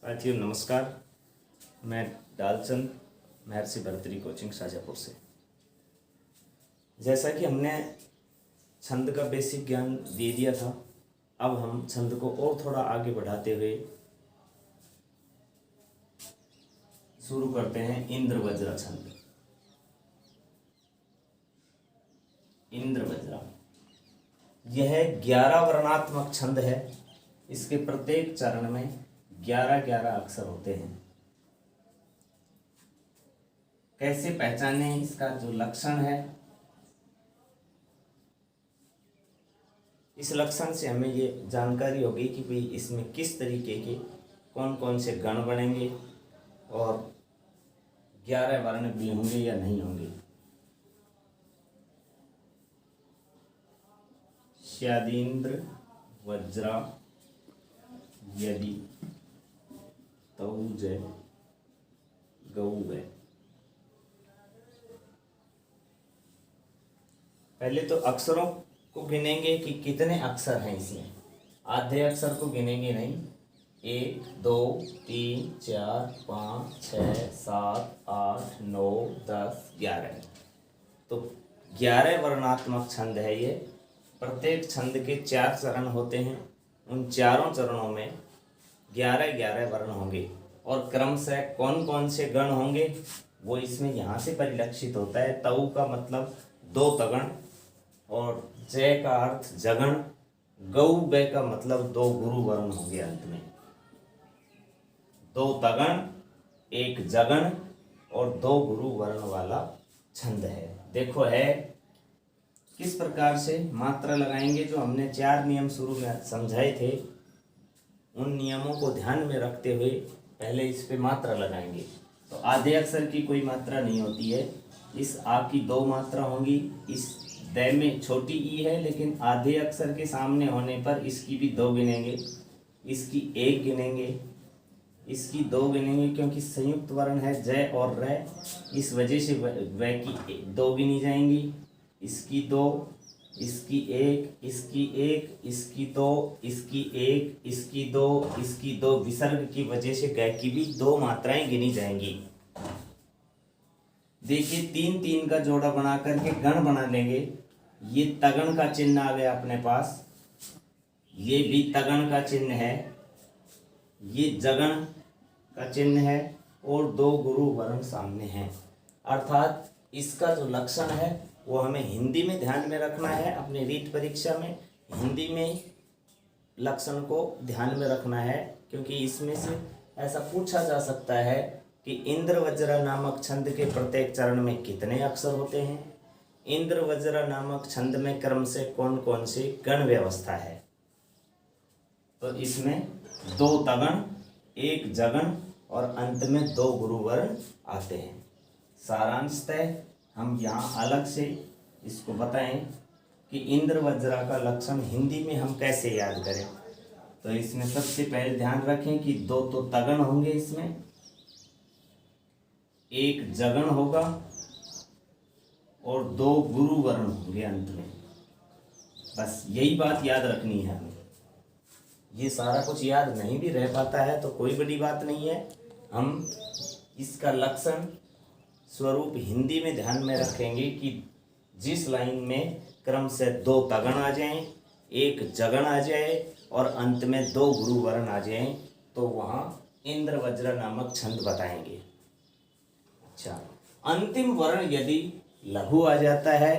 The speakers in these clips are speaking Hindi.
साथियों नमस्कार। मैं डालचंद महर्षि भर्तृहरि कोचिंग शाजापुर से। जैसा कि हमने छंद का बेसिक ज्ञान दे दिया था, अब हम छंद को और थोड़ा आगे बढ़ाते हुए शुरू करते हैं इंद्र वज्रा छंद। इंद्र वज्रा यह 11 वर्णात्मक छंद है। इसके प्रत्येक चरण में 11-11 अक्षर होते हैं। कैसे पहचाने, इसका जो लक्षण है, इस लक्षण से हमें ये जानकारी होगी कि भाई इसमें किस तरीके के कौन कौन से गण बनेंगे और 11 वर्ण भी होंगे या नहीं होंगे। स्यादिन्द्र वज्रा यदि तौज गौवे। पहले तो अक्षरों को गिनेंगे कि कितने अक्षर हैं इसमें। आधे अक्षर को गिनेंगे नहीं। 1 2 3 4 5 6 7 8 9 10 11। तो 11 वर्णात्मक छंद है ये। प्रत्येक छंद के 4 चरण होते हैं। उन चारों चरणों में 11-11 वर्ण होंगे और क्रम से कौन कौन से गण होंगे वो इसमें यहाँ से परिलक्षित होता है। तऊ का मतलब 2 तगण और जय का अर्थ जगण, गौ बे का मतलब 2 गुरु वर्ण होंगे। अंत में 2 तगण, 1 जगण और 2 गुरु वर्ण वाला छंद है। देखो है किस प्रकार से मात्रा लगाएंगे। जो हमने 4 नियम शुरू में समझाए थे, उन नियमों को ध्यान में रखते हुए पहले इस पे मात्रा लगाएंगे। तो आधे अक्षर की कोई मात्रा नहीं होती है। इस आ की 2 मात्रा होंगी। इस दै में छोटी ई है, लेकिन आधे अक्षर के सामने होने पर इसकी भी 2 गिनेंगे, इसकी 1 गिनेंगे, इसकी 2 गिनेंगे, क्योंकि संयुक्त वर्ण है जय और रै। इस वजह से वह की 2 गिनी जाएंगी। इसकी 2, इसकी 1, इसकी 1, इसकी 2, इसकी 1, इसकी 2, इसकी 2। विसर्ग की वजह से गय की भी 2 मात्राएं गिनी जाएंगी। देखिए 3-3 का जोड़ा बना करके गण बना लेंगे। ये तगण का चिन्ह आ गया अपने पास, ये भी तगण का चिन्ह है, ये जगण का चिन्ह है और 2 गुरु वर्ण सामने हैं। अर्थात इसका जो लक्षण है वो हमें हिंदी में ध्यान में रखना है। अपने रीट परीक्षा में हिंदी में लक्षण को ध्यान में रखना है, क्योंकि इसमें से ऐसा पूछा जा सकता है कि इंद्र वज्रा नामक छंद के प्रत्येक चरण में कितने अक्षर होते हैं। इंद्र वज्रा नामक छंद में क्रम से कौन कौन से गण व्यवस्था है। तो इसमें 2 तगण, 1 जगण और अंत में 2 गुरु वर्ण आते हैं। सारांशतः हम यहाँ अलग से इसको बताएं कि इंद्र वज्रा का लक्षण हिंदी में हम कैसे याद करें। तो इसमें सबसे पहले ध्यान रखें कि 2 तो तगण होंगे, इसमें 1 जगण होगा और 2 गुरु वर्ण होंगे अंत में। बस यही बात याद रखनी है हमें। ये सारा कुछ याद नहीं भी रह पाता है तो कोई बड़ी बात नहीं है। हम इसका लक्षण स्वरूप हिंदी में ध्यान में रखेंगे कि जिस लाइन में क्रम से 2 तगण आ जाएं, 1 जगण आ जाए और अंत में 2 गुरु वर्ण आ जाएं, तो वहाँ इंद्र वज्र नामक छंद बताएंगे। अच्छा, अंतिम वर्ण यदि लघु आ जाता है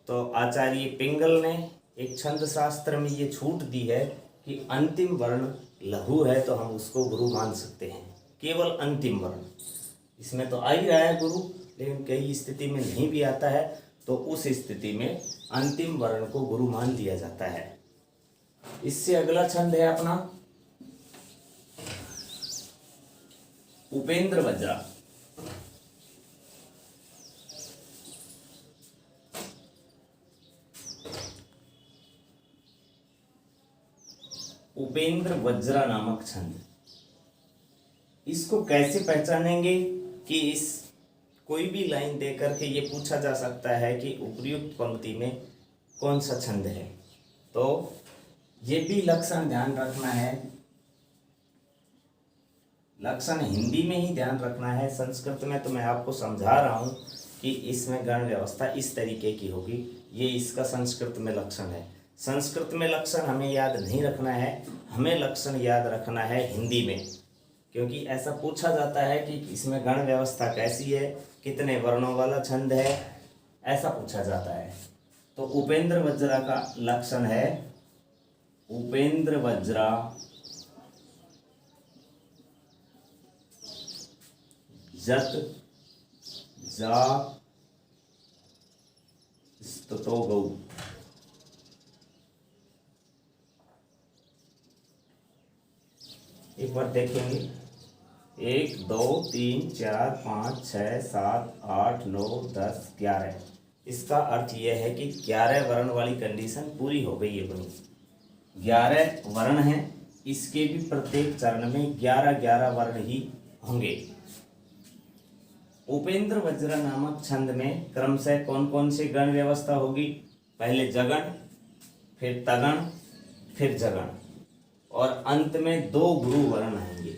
तो आचार्य पिंगल ने एक छंद शास्त्र में ये छूट दी है कि अंतिम वर्ण लघु है तो हम उसको गुरु मान सकते हैं। केवल अंतिम वर्ण, इसमें तो आ ही रहा है गुरु, लेकिन कई स्थिति में नहीं भी आता है, तो उस स्थिति में अंतिम वर्ण को गुरु मान लिया जाता है। इससे अगला छंद है अपना उपेंद्र वज्रा। उपेंद्र वज्रा नामक छंद, इसको कैसे पहचानेंगे कि इस कोई भी लाइन देकर के ये पूछा जा सकता है कि उपर्युक्त पंक्ति में कौन सा छंद है। तो ये भी लक्षण ध्यान रखना है लक्षण हिंदी में ही ध्यान रखना है, संस्कृत में तो मैं आपको समझा रहा हूँ कि इसमें गण व्यवस्था इस तरीके की होगी, ये इसका संस्कृत में लक्षण है। संस्कृत में लक्षण हमें याद नहीं रखना है, हमें लक्षण याद रखना है हिंदी में, क्योंकि ऐसा पूछा जाता है कि इसमें गण व्यवस्था कैसी है, कितने वर्णों वाला छंद है, ऐसा पूछा जाता है। तो उपेंद्र वज्रा का लक्षण है उपेंद्र वज्रा जत जा स्तुतो गौ। एक बार देखेंगे, 1 2 3 4 5 6 7 8 9 10 11। इसका अर्थ यह है कि 11 वर्ण वाली कंडीशन पूरी हो गई है अपनी। 11 वर्ण हैं, इसके भी प्रत्येक चरण में 11 वर्ण ही होंगे। उपेंद्र वज्र नामक छंद में क्रमशः कौन कौन से गण व्यवस्था होगी? पहले जगण, फिर तगण, फिर जगण, और अंत में 2 गुरु वर्ण आएंगे।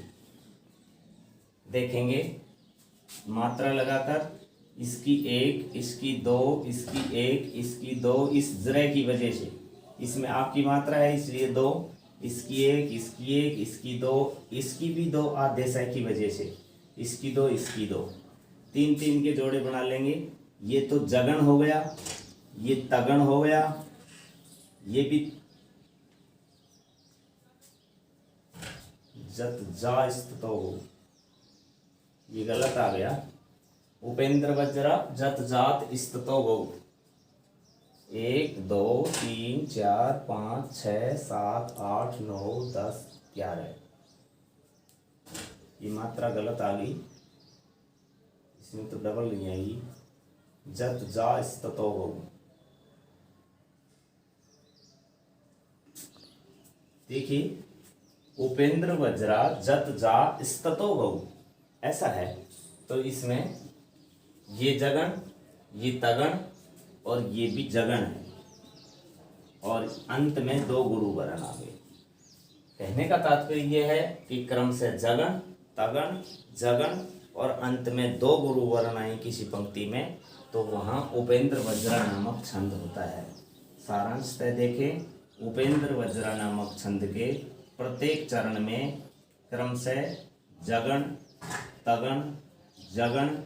देखेंगे मात्रा लगाकर, इसकी 1, इसकी 2, इसकी 1, इसकी 2, इस जरे की वजह से इसमें आपकी मात्रा है इसलिए 2, इसकी 1, इसकी 1, इसकी 2, इसकी भी 2 आदेशय की वजह से, इसकी 2, इसकी 2, 3 के जोड़े बना लेंगे। ये तो जगण हो गया, ये तगण हो गया, ये भी जत जा स्तुतो, ये गलत आ गया। उपेंद्र वज्रा जत जात स्तुतो गौ। 1 2 3 4 5 6 7 8 9 10 11, ये मात्रा गलत आ गई, इसमें तो डबल नहीं आएगी। जत जा स्तुतो गौ। देखिए, उपेंद्र वज्रा जत जा स्तुतो गौ ऐसा है, तो इसमें ये जगण, ये तगण और ये भी जगण है, और अंत में 2 गुरु वर्ण आ गए। कहने का तात्पर्य यह है कि क्रम से जगण, तगण, जगण और अंत में 2 गुरु वर्ण आए किसी पंक्ति में, तो वहाँ उपेंद्र वज्रा नामक छंद होता है। सारांश तय देखें, उपेंद्र वज्रा नामक छंद के प्रत्येक चरण में क्रम से जगण, तगण, जगण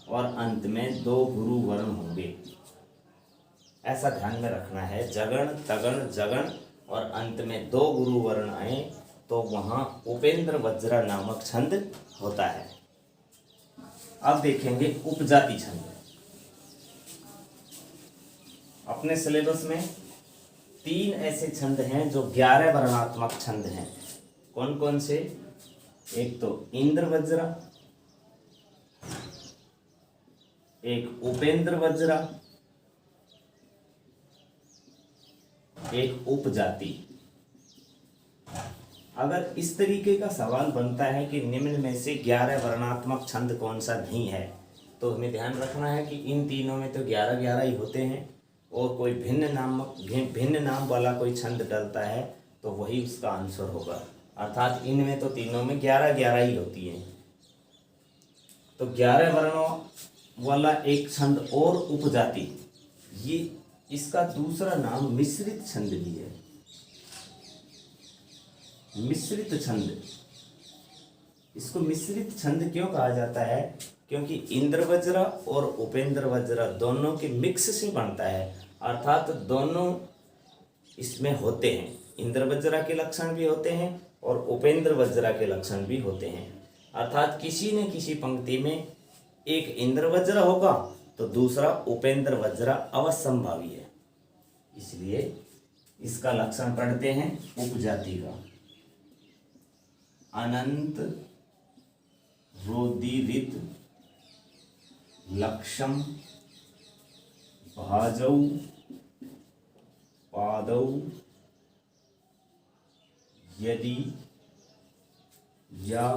और अंत में 2 गुरु वर्ण होंगे, ऐसा ध्यान में रखना है। जगण, तगण, जगण और अंत में 2 गुरु वर्ण आए तो वहाँ उपेंद्र वज्रा नामक छंद होता है। अब देखेंगे उपजाति छंद। अपने सिलेबस में 3 ऐसे छंद हैं जो 11 वर्णात्मक छंद हैं। कौन कौन से? एक तो इंद्र वज्रा, एक उपेंद्र वज्रा, एक उपजाति। अगर इस तरीके का सवाल बनता है कि निम्न में से 11 वर्णात्मक छंद कौन सा नहीं है, तो हमें ध्यान रखना है कि इन तीनों में तो 11 ही होते हैं, और कोई भिन्न नाम वाला कोई छंद डलता है तो वही उसका आंसर होगा। अर्थात इनमें तो तीनों में 11 ही होती है। तो 11 वर्णों वाला एक छंद और उपजाति, ये इसका दूसरा नाम मिश्रित छंद भी है। मिश्रित छंद, इसको मिश्रित छंद क्यों कहा जाता है? क्योंकि इंद्र वज्रा और उपेंद्र वज्रा दोनों के मिक्स से बनता है, अर्थात दोनों इसमें होते हैं। इंद्र वज्रा के लक्षण भी होते हैं और उपेंद्र वज्रा के लक्षण भी होते हैं। अर्थात किसी न किसी पंक्ति में एक इंद्र वज्रा होगा तो दूसरा उपेंद्र वज्रा अवश्यंभावी है, इसलिए इसका लक्षण पढ़ते हैं उपजाति का। अनंत रोदीरित लक्षम भाजौ पादौ यदि या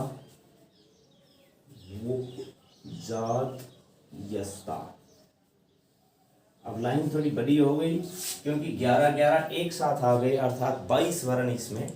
वो जात यस्ता। अब लाइन थोड़ी बड़ी हो गई क्योंकि 11 एक साथ आ गए, अर्थात 22 वर्ण इसमें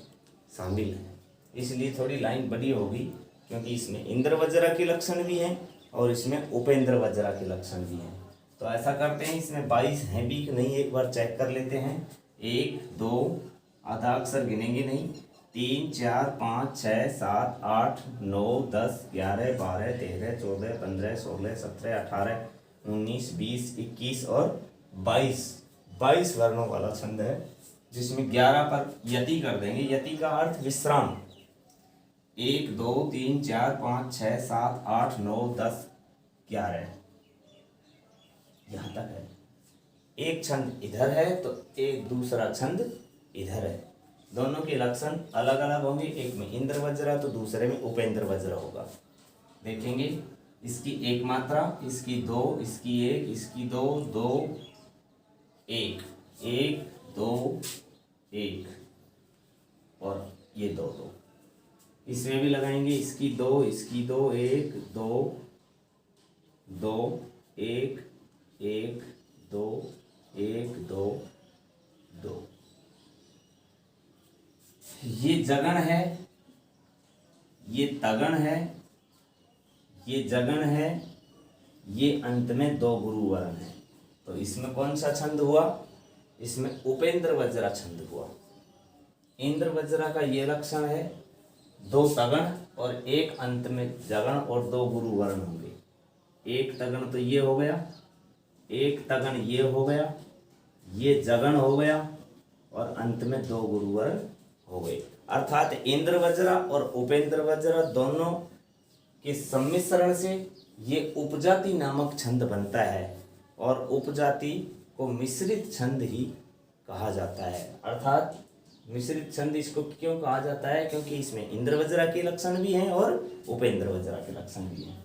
शामिल है, इसलिए थोड़ी लाइन बड़ी होगी। क्योंकि इसमें इंद्र वज्रा के लक्षण भी हैं और इसमें उपेंद्र वज्रा के लक्षण भी हैं। तो ऐसा करते हैं, इसमें 22 हैं भी कि नहीं एक बार चेक कर लेते हैं। 1 2 आधा अक्षर गिनेंगे नहीं, 3 4 5 6 7 8 9 10 11 12 13 14 15 16 17 18 19 20 21 और 22 वर्णों वाला छंद है, जिसमें 11 पर यति कर देंगे। यति का अर्थ विश्राम। 1 2 3 4 5 6 7 8 9 10 11 यहाँ तक है। एक छंद इधर है तो एक दूसरा छंद इधर है, दोनों के लक्षण अलग अलग होंगे। एक में इंद्र वज्रा तो दूसरे में उपेंद्र वज्रा होगा। देखेंगे, इसकी एक मात्रा, इसकी 2, इसकी 1, इसकी 2 2 1 1 2 1 और ये 2 2। इसमें भी लगाएंगे, इसकी 2 इसकी 2 1 2 2 1 1 2 1 2 2। ये जगन है, ये तगन है, ये जगन है, ये अंत में 2 गुरु वर्ण है। तो इसमें कौन सा छंद हुआ? इसमें उपेंद्र वज्रा छंद हुआ। इंद्र वज्रा का ये लक्षण है, 2 तगन और एक अंत में जगन और 2 गुरु वर्ण होंगे। एक तगन तो ये हो गया, एक तगन ये हो गया, ये जगन हो गया और अंत में 2 गुरु वर्ण हो गए। अर्थात इंद्र वज्रा और उपेंद्र वज्रा दोनों के सम्मिश्रण से ये उपजाति नामक छंद बनता है और उपजाति को मिश्रित छंद ही कहा जाता है। अर्थात मिश्रित छंद इसको क्यों कहा जाता है? क्योंकि इसमें इंद्र वज्रा के लक्षण भी हैं और उपेंद्र वज्रा के लक्षण भी हैं।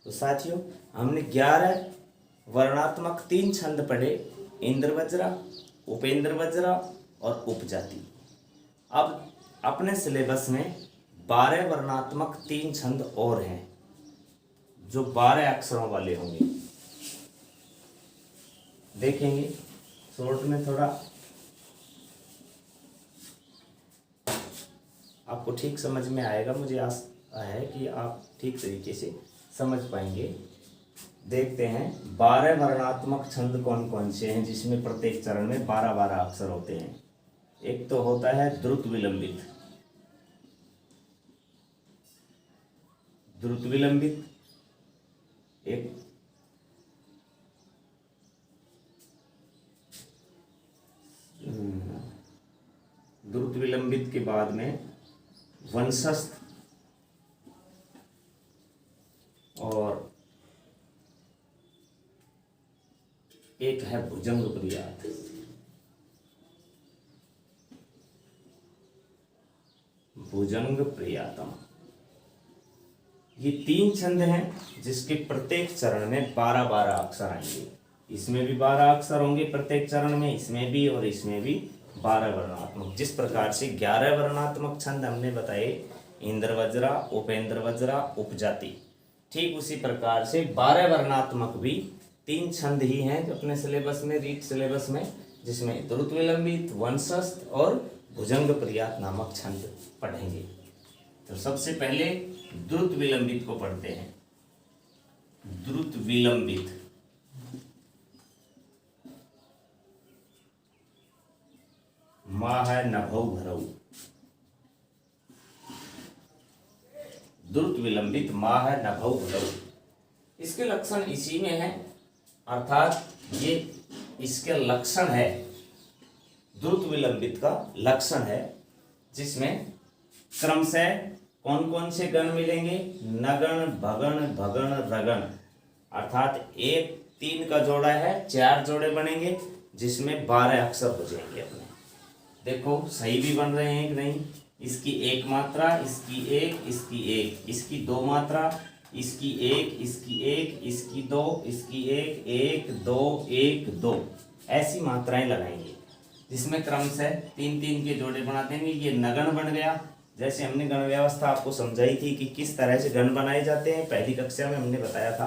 तो साथियों, हमने 11 वर्णात्मक 3 छंद पढ़े, इंद्र वज्रा, उपेंद्र वज्रा और उपजाति। अब अपने सिलेबस में 12 वर्णात्मक 3 छंद और हैं जो 12 अक्षरों वाले होंगे। देखेंगे, शॉर्ट में थोड़ा आपको ठीक समझ में आएगा। मुझे आशा है कि आप ठीक तरीके से समझ पाएंगे। देखते हैं 12 वर्णात्मक छंद कौन कौन से हैं जिसमें प्रत्येक चरण में 12-12 अक्षर होते हैं। एक तो होता है द्रुत विलंबित। द्रुत विलंबित एक, द्रुत विलंबित के बाद में वंशस्थ और एक है भुजंग प्रियात। भुजंग प्रियातम, ये 3 छंद हैं जिसके प्रत्येक चरण में 12-12 अक्षर आएंगे। इसमें भी 12 अक्षर होंगे प्रत्येक चरण में, इसमें भी और इसमें भी 12 वर्णात्मक। जिस प्रकार से 11 वर्णात्मक छंद हमने बताए, इंद्र वज्रा, उपेंद्र वज्रा, उपजाति, ठीक उसी प्रकार से 12 वर्णात्मक भी 3 छंद ही हैं जो अपने सिलेबस में, रीट सिलेबस में, जिसमें द्रुत विलंबित, वंशस्थ और भुजंग प्रियात नामक छंद पढ़ेंगे। तो सबसे पहले द्रुत विलंबित को पढ़ते हैं। द्रुत विलंबित, माँ है नभौ भरऊ। द्रुत विलंबित माँ है नभौ भरऊ। इसके लक्षण इसी में है, अर्थात ये इसके लक्षण है, द्रुत विलंबित का लक्षण है, जिसमें क्रमशः कौन कौन से गण मिलेंगे? नगण, भगण, भगण, रगण। अर्थात 1 3 का जोड़ा है, 4 जोड़े बनेंगे जिसमें 12 अक्षर हो जाएंगे अपने। देखो सही भी बन रहे हैं कि नहीं? इसकी एक मात्रा, इसकी एक, इसकी एक, इसकी 2 मात्रा, इसकी एक, इसकी एक, इसकी 2, इसकी एक, 1 2 1 2, ऐसी मात्राएं लगाएंगे जिसमें क्रमशः 3-3 के जोड़े बना देंगे। ये नगण बन गया। जैसे हमने गण व्यवस्था आपको समझाई थी कि किस तरह से गण बनाए जाते हैं, पहली कक्षा में हमने बताया था।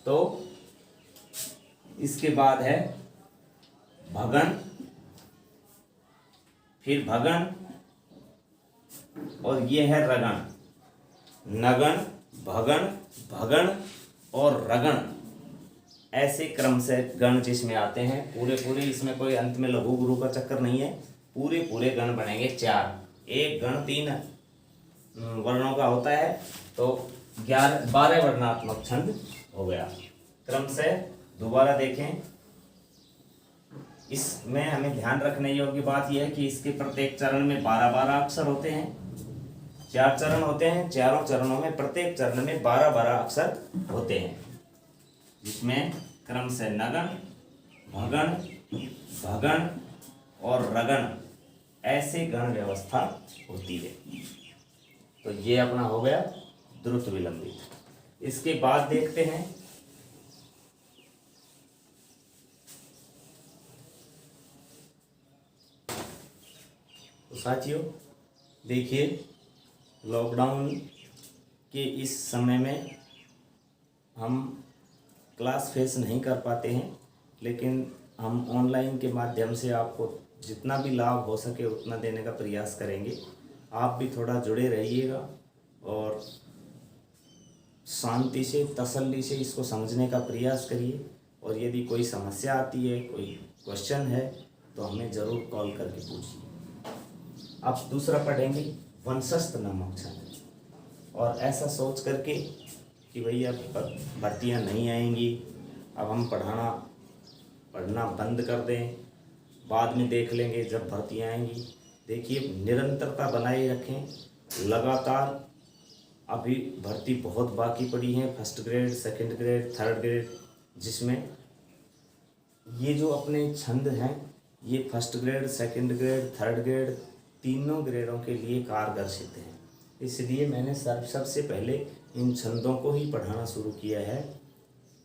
तो इसके बाद है भगन, फिर भगन और ये है रगण। नगण, भगण, भगण और रगण, ऐसे क्रम से गण जिसमें आते हैं पूरे पूरे, इसमें कोई अंत में लघु गुरु का चक्कर नहीं है, पूरे पूरे गण बनेंगे 4। एक गण 3 वर्णों का होता है तो 12 वर्णात्मक छंद हो गया। क्रम से दोबारा देखें, इसमें हमें ध्यान रखने योग्य बात यह है कि इसके प्रत्येक चरण में 12-12 अक्षर होते हैं। 4 चरण होते हैं, चारों चरणों में प्रत्येक चरण में 12-12 अक्षर होते हैं, जिसमें क्रम से नगण, भगण, भगण और रगण ऐसे गण व्यवस्था होती है। तो ये अपना हो गया द्रुत विलंबित। इसके बाद देखते हैं तो साथियों देखिए, लॉकडाउन के इस समय में हम क्लास फेस नहीं कर पाते हैं, लेकिन हम ऑनलाइन के माध्यम से आपको जितना भी लाभ हो सके उतना देने का प्रयास करेंगे। आप भी थोड़ा जुड़े रहिएगा और शांति से, तसल्ली से इसको समझने का प्रयास करिए। और यदि कोई समस्या आती है, कोई क्वेश्चन है, तो हमें ज़रूर कॉल करके पूछिए। अब दूसरा पढ़ेंगे वंशस्थ नामक छंद। और ऐसा सोच करके कि भैया भर्तियाँ नहीं आएंगी, अब हम पढ़ना बंद कर दें, बाद में देख लेंगे जब भर्तियाँ आएंगी। देखिए, निरंतरता बनाए रखें, लगातार। अभी भर्ती बहुत बाकी पड़ी है, first grade, second grade, third grade, जिसमें ये जो अपने छंद हैं ये first grade, second grade, third grade तीनों ग्रेडों के लिए कारगर सिद्ध हैं। इसलिए मैंने सबसे पहले इन छंदों को ही पढ़ाना शुरू किया है।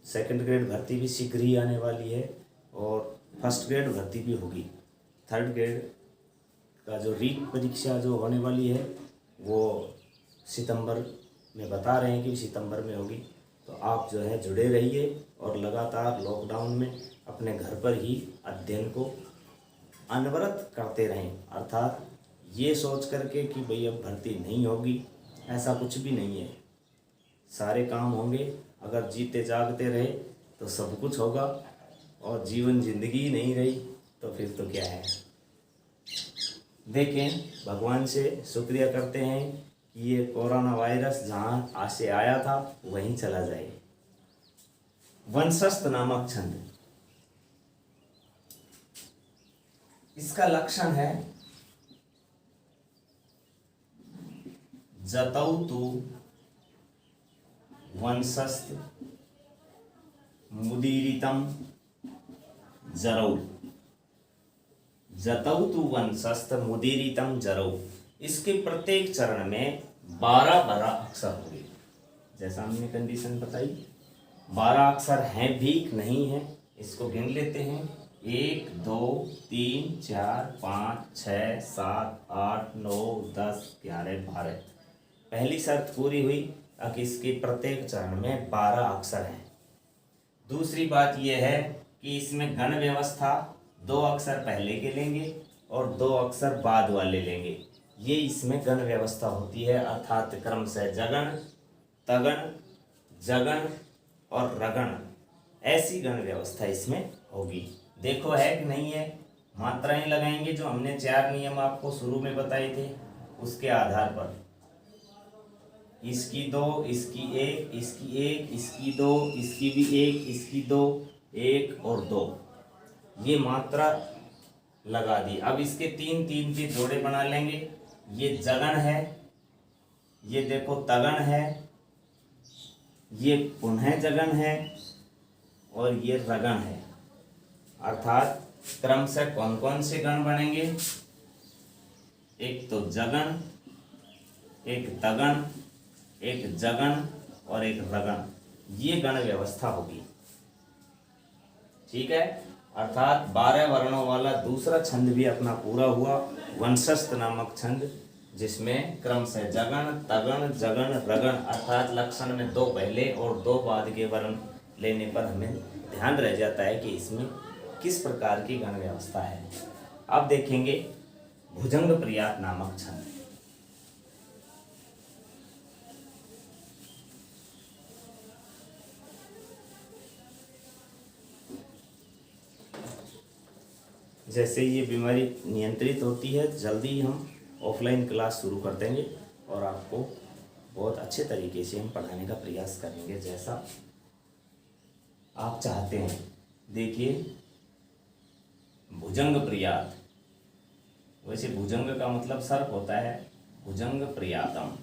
सेकंड ग्रेड भर्ती भी शीघ्र ही आने वाली है और फर्स्ट ग्रेड भर्ती भी होगी। थर्ड ग्रेड का जो रीट परीक्षा जो होने वाली है वो सितंबर में बता रहे हैं कि सितंबर में होगी। तो आप जो है जुड़े रहिए और लगातार लॉकडाउन में अपने घर पर ही अध्ययन को अनवरत करते रहें। अर्थात ये सोच करके कि भाई अब भर्ती नहीं होगी, ऐसा कुछ भी नहीं है। सारे काम होंगे, अगर जीते जागते रहे तो सब कुछ होगा। और जीवन जिंदगी नहीं रही तो फिर तो क्या है। देखें, भगवान से शुक्रिया करते हैं कि ये कोरोना वायरस जहाँ आज से आया था वहीं चला जाए। वंशस्थ नामक छंद, इसका लक्षण है जतौ तु वंशस्थ मुदीरितम जरौ। जतौ तु वंशस्थ मुदीरितम जरौ, इसके प्रत्येक चरण में 12-12 अक्षर होंगे। जैसा हमने कंडीशन बताई, 12 अक्षर हैं भी नहीं है, इसको गिन लेते हैं। 1 2 3 4 5 6 7 8 9 10 11 12। पहली शर्त पूरी हुई, अब इसके प्रत्येक चरण में 12 अक्षर हैं। दूसरी बात यह है कि इसमें गण व्यवस्था 2 अक्षर पहले के लेंगे और 2 अक्षर बाद वाले लेंगे। ये इसमें गण व्यवस्था होती है, अर्थात क्रम से जगण, तगण, जगण और रगण, ऐसी गण व्यवस्था इसमें होगी। देखो है कि नहीं है। मात्राएं लगाएंगे, जो हमने 4 नियम आपको शुरू में बताए थे उसके आधार पर। इसकी 2, इसकी 1, इसकी 1, इसकी 2, इसकी भी 1, इसकी 2, 1 और 2, ये मात्रा लगा दी। अब इसके 3-3 के जोड़े बना लेंगे। ये जगण है, ये देखो तगण है, ये पुनः जगण है और ये रगण है। अर्थात क्रम से कौन कौन से गण बनेंगे? एक तो जगण, एक तगण, एक जगण और एक रगण, ये गण व्यवस्था होगी। ठीक है, अर्थात 12 वर्णों वाला दूसरा छंद भी अपना पूरा हुआ, वंशस्थ नामक छंद, जिसमें क्रम से जगण, तगण, जगण, रगण, अर्थात लक्षण में 2 पहले और 2 बाद के वर्ण लेने पर हमें ध्यान रह जाता है कि इसमें किस प्रकार की गण व्यवस्था है। अब देखेंगे भुजंग प्रयात नामक छंद। जैसे ये बीमारी नियंत्रित होती है, जल्दी हम ऑफलाइन क्लास शुरू कर देंगे और आपको बहुत अच्छे तरीके से हम पढ़ाने का प्रयास करेंगे जैसा आप चाहते हैं। देखिए, भुजंग प्रियात, वैसे भुजंग का मतलब सर्प होता है, भुजंग प्रियातम।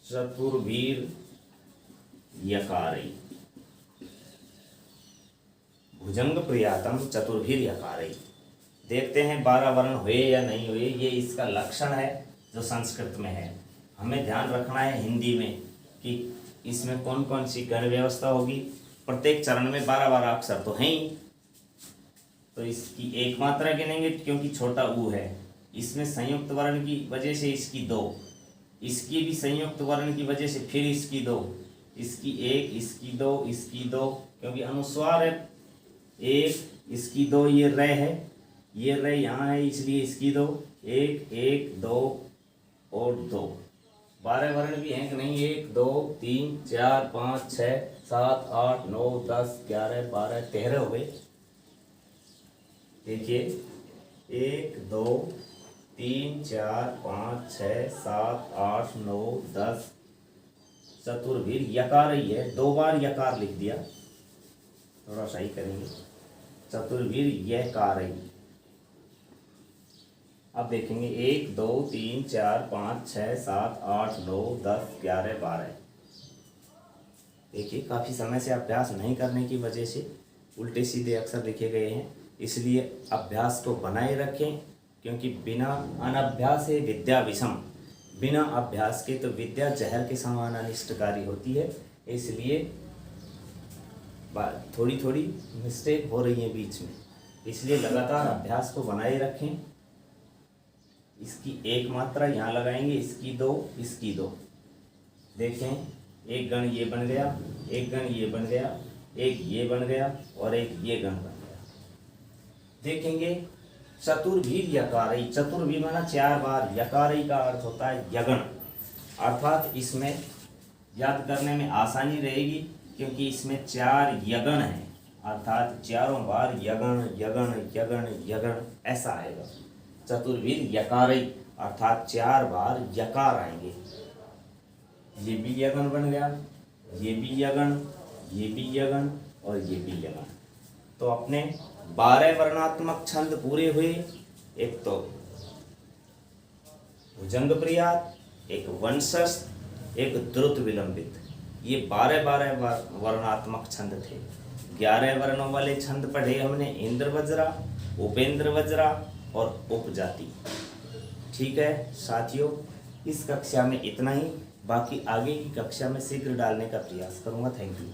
चतुर्वीर यकारी, भुजंग प्रियातम चतुर्भीर यकारी। देखते हैं 12 वर्ण हुए या नहीं हुए, ये इसका लक्षण है जो संस्कृत में है। हमें ध्यान रखना है हिंदी में कि इसमें कौन कौन सी गण व्यवस्था होगी। प्रत्येक चरण में 12-12 अक्षर तो हैं ही, तो इसकी एक मात्रा गिनेंगे क्योंकि छोटा ऊ है। इसमें संयुक्त वर्ण की वजह से इसकी 2, इसकी भी संयुक्त वर्ण की वजह से फिर इसकी 2, इसकी 1, इसकी 2, इसकी 2, क्योंकि अनुस्वार है 1, इसकी 2, ये रे है, ये रे यहाँ है इसलिए इसकी 2, 1, 1, 2 और 2। 12 वर्ण भी हैं कि नहीं, 1, 2, 3, 4, 5, 6, 7, 8, 9, 10, 11, 12, 13 हो गए। देखिए 1, 2, 3, 4, 5, 6, 7, 8, 9, 10। चतुर्भीर यकार ही है, 2 बार यकार लिख दिया, थोड़ा सही करेंगे। चतुर्भीर यकार ही। अब देखेंगे 1, 2, 3, 4, 5, 6, 7, 8, 9, 10, 11, 12। देखिए, काफ़ी समय से अभ्यास नहीं करने की वजह से उल्टे सीधे अक्षर लिखे गए हैं, इसलिए अभ्यास को बनाए रखें, क्योंकि बिना अनभ्यास है विद्या विषम। बिना अभ्यास के तो विद्या जहर के समान अनिष्टकारी होती है। इसलिए थोड़ी थोड़ी मिस्टेक हो रही है बीच में, इसलिए लगातार अभ्यास को बनाए रखें। इसकी एक मात्रा यहाँ लगाएंगे, इसकी 2, इसकी 2। देखें, एक गण ये बन गया, एक गण ये बन गया, एक ये बन गया और एक ये गण बन गया। देखेंगे चतुर्भीर यकारी, चतुर्भीर माना 4 बार, यकारी का अर्थ होता है यगण, अर्थात इसमें याद करने में आसानी रहेगी क्योंकि इसमें 4 यगण हैं, अर्थात चारों बार यगण यगण यगण यगण ऐसा आएगा। चतुर्भीर यकारी अर्थात 4 बार यकार आएंगे। ये भी यगण बन गया, ये भी यगण, ये भी यगण और ये भी यगण। तो अपने 12 वर्णात्मक छंद पूरे हुए। एक तो भुजंग प्रियात, एक वंशस्थ, एक द्रुत विलंबित, ये 12-12 वर्णात्मक छंद थे। 11 वर्णों वाले छंद पढ़े हमने, इंद्र वज्रा, उपेंद्र वज्रा और उपजाति। ठीक है साथियों, इस कक्षा में इतना ही, बाकी आगे की कक्षा में शीघ्र डालने का प्रयास करूंगा। Thank you.